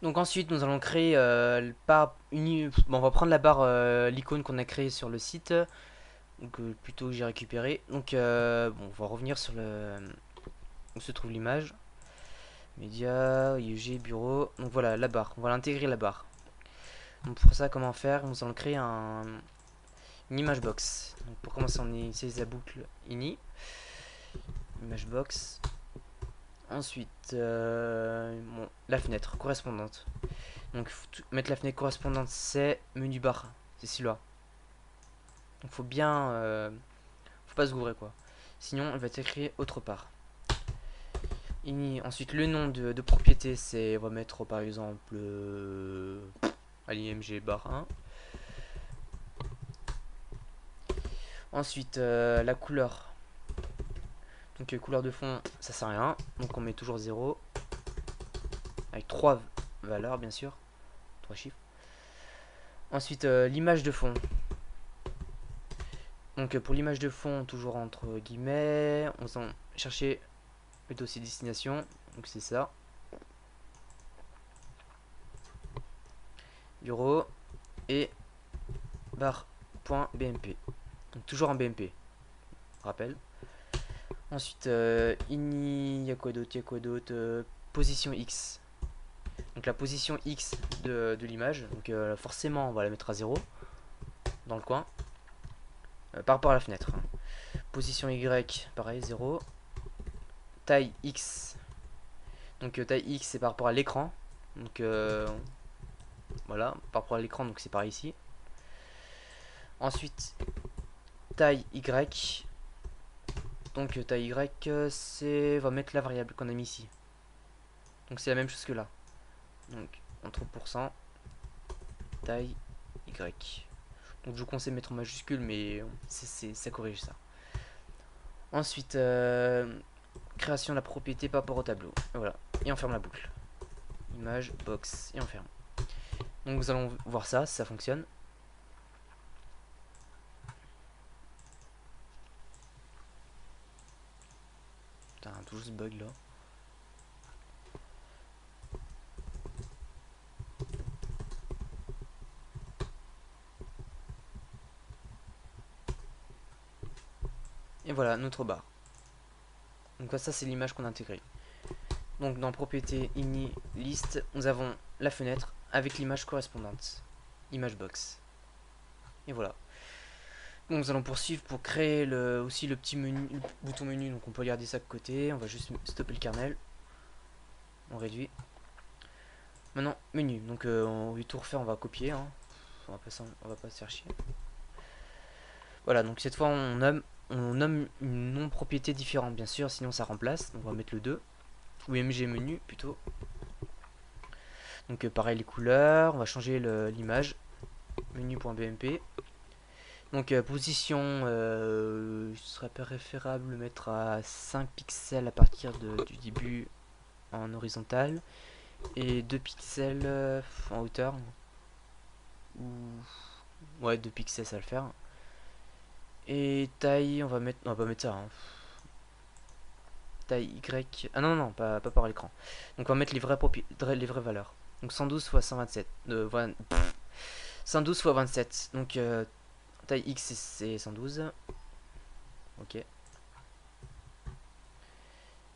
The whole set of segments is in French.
Donc ensuite nous allons créer bon, on va prendre la barre l'icône qu'on a créée sur le site, donc plutôt que j'ai récupéré. Donc bon, on va revenir sur le où se trouve l'image. Média, IUG, bureau. Donc voilà la barre, on va l'intégrer la barre. Donc pour ça comment faire? Nous allons créer une image box. Donc pour commencer on utilise la boucle ini, image box. Ensuite bon, la fenêtre correspondante. Donc mettre la fenêtre correspondante, c'est menu barre, c'est celui-là. Donc faut bien, faut pas se gourer quoi. Sinon elle va être écrite autre part. Ensuite le nom de propriété, c'est, on va mettre par exemple l'img bar 1. Ensuite la couleur. Donc couleur de fond, ça sert à rien. Donc on met toujours 0. Avec 3 valeurs bien sûr. 3 chiffres. Ensuite l'image de fond. Donc pour l'image de fond, toujours entre guillemets, on va chercher le dossier destination, donc c'est ça. Bureau et barre.bmp. Donc toujours en BMP, rappel. Ensuite, il y a quoi d'autre, position X. Donc la position X de l'image, donc forcément on va la mettre à 0 dans le coin, par rapport à la fenêtre. Position Y, pareil, 0. Taille X, donc taille X c'est par rapport à l'écran, donc voilà, par rapport à l'écran, donc c'est pareil ici. Ensuite, taille Y. Donc taille Y, c'est, on va mettre la variable qu'on a mis ici. Donc c'est la même chose que là. Donc entre pourcent, taille Y. Donc je vous conseille de mettre en majuscule, mais ça corrige ça. Ensuite, création de la propriété par rapport au tableau. Et voilà. Et on ferme la boucle. Image, box, et on ferme. Donc nous allons voir ça, si ça fonctionne. Putain, toujours ce bug là. Et voilà, notre barre. Donc ça c'est l'image qu'on a intégrée. Donc dans propriété ini list, nous avons la fenêtre avec l'image correspondante. Image box. Et voilà. Donc nous allons poursuivre pour créer aussi le petit menu, le bouton menu. Donc on peut garder ça de côté. On va juste stopper le kernel. On réduit. Maintenant menu. Donc au lieu de tout refaire, on va copier. Hein. On va pas se faire chier. Voilà. Donc cette fois on nomme une non-propriété différente, bien sûr. Sinon ça remplace. Donc on va mettre le 2 ou mg menu plutôt. Donc pareil les couleurs. On va changer l'image. Menu.bmp. Donc position, ce serait préférable de mettre à 5 pixels à partir du début en horizontal et 2 pixels en hauteur. Ou ouais, 2 pixels ça va le faire. Et taille, on va mettre, non, on va pas mettre ça. Hein. Taille Y, ah non non, pas par l'écran. Donc on va mettre les vraies valeurs. Donc 112 x 127, 112 x 27. Donc taille X c'est 112. Ok. Et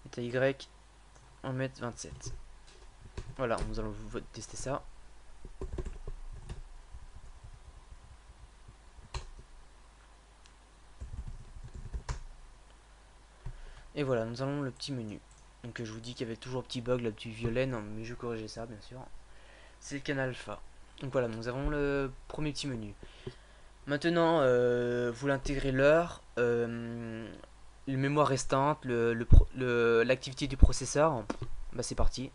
taille Y, on va mettre 27. Voilà, nous allons tester ça. Et voilà, nous avons le petit menu. Donc je vous dis qu'il y avait toujours un petit bug, le petit violet, non, mais je corrigeais ça bien sûr. C'est le canal alpha. Donc voilà, nous avons le premier petit menu. Maintenant, vous l'intégrez l'heure, le mémoire restante, l'activité du processeur. Bah c'est parti.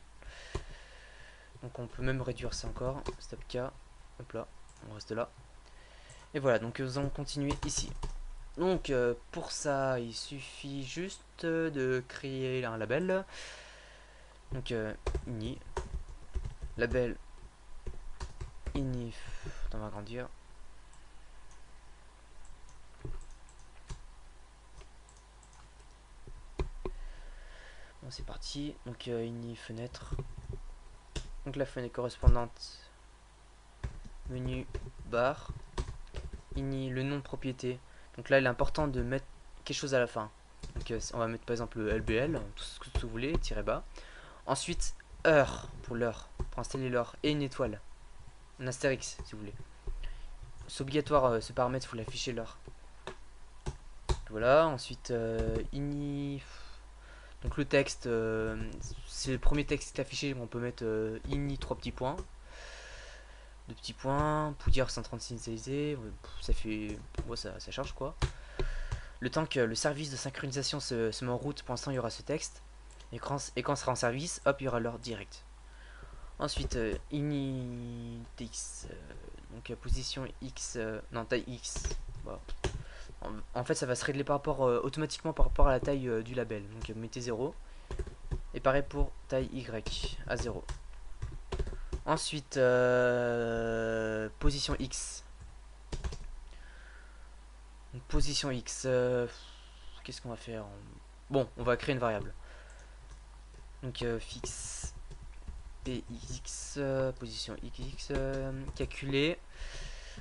Donc on peut même réduire ça encore. Stop K. Hop là, on reste là. Et voilà, donc nous allons continuer ici. Donc pour ça, il suffit juste de créer un label. Donc ini, label ini, on va agrandir. Bon c'est parti, donc ini fenêtre. Donc la fenêtre correspondante, menu, barre, ini, le nom de propriété. Donc là il est important de mettre quelque chose à la fin. Donc on va mettre par exemple le LBL, tout ce que vous voulez, tiré bas. Ensuite heure, pour l'heure, pour installer l'heure, et une étoile. Un astérix si vous voulez. C'est obligatoire ce paramètre, il faut l'afficher l'heure. Voilà, ensuite ini. Donc le texte, c'est le premier texte qui est affiché, on peut mettre ini 3 petits points. 2 petits points, pour dire 136 initialisé, ça fait. Ouais, ça charge quoi. Le temps que le service de synchronisation se met en route, pour l'instant il y aura ce texte. Et quand ça sera en service, hop, il y aura l'heure direct. Ensuite, init x, donc position x, non taille x. Voilà. En fait, ça va se régler par rapport, automatiquement par rapport à la taille du label. Donc mettez 0. Et pareil pour taille y à 0. Ensuite, position x. Donc, position x. Qu'est-ce qu'on va faire? Bon, on va créer une variable. Donc fixe px, position xx, calculer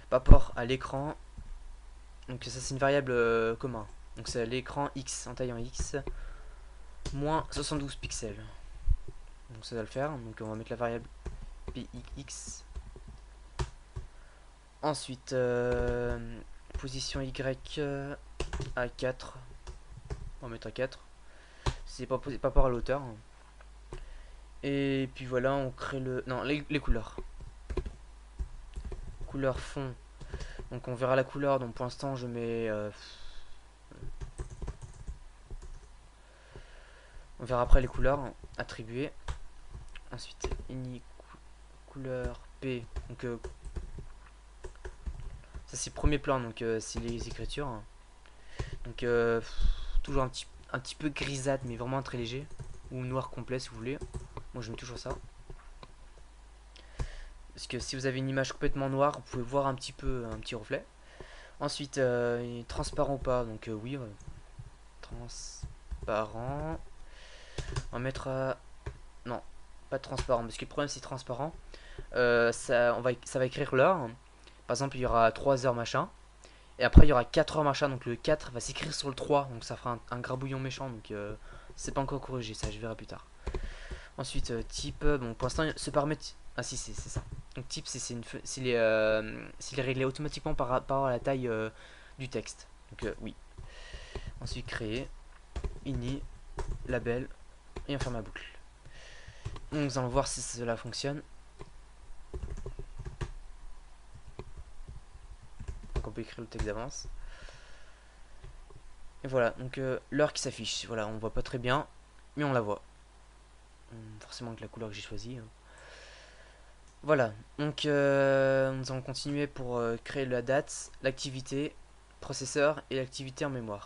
par rapport à l'écran. Donc ça c'est une variable commun. Donc c'est l'écran x en taille en x moins 72 pixels. Donc ça va le faire. Donc on va mettre la variable px. Ensuite position y à 4. On va mettre à 4. C'est pas par rapport à l'auteur. Et puis voilà, on crée le. Non, les couleurs. Couleur fond. Donc on verra la couleur. Donc pour l'instant je mets. On verra après les couleurs attribuées. Ensuite ini couleur P. Donc ça c'est premier plan. Donc c'est les écritures. Donc toujours un petit peu grisâtre mais vraiment très léger. Ou noir complet si vous voulez. Moi je mets toujours ça. Parce que si vous avez une image complètement noire, vous pouvez voir un petit peu un petit reflet. Ensuite, transparent ou pas. Donc oui, transparent. On va mettre non, pas transparent. Parce que le problème c'est transparent. Ça va écrire l'heure. Par exemple, il y aura 3 heures machin. Et après, il y aura 4 heures machin. Donc le 4 va s'écrire sur le 3. Donc ça fera un grabouillon méchant. Donc c'est pas encore corrigé. Ça, je verrai plus tard. Ensuite, type. Bon, pour l'instant, ce paramètre. Ah si, c'est ça. Donc type, s'il est réglé automatiquement par rapport à la taille du texte. Donc oui. Ensuite, créer. Ini. Label. Et on ferme la boucle. Donc nous allons voir si cela fonctionne. Donc on peut écrire le texte d'avance. Et voilà, donc l'heure qui s'affiche. Voilà, on voit pas très bien, mais on la voit. Forcément avec la couleur que j'ai choisie. Voilà, donc nous allons continuer pour créer la date, l'activité, processeur et l'activité en mémoire.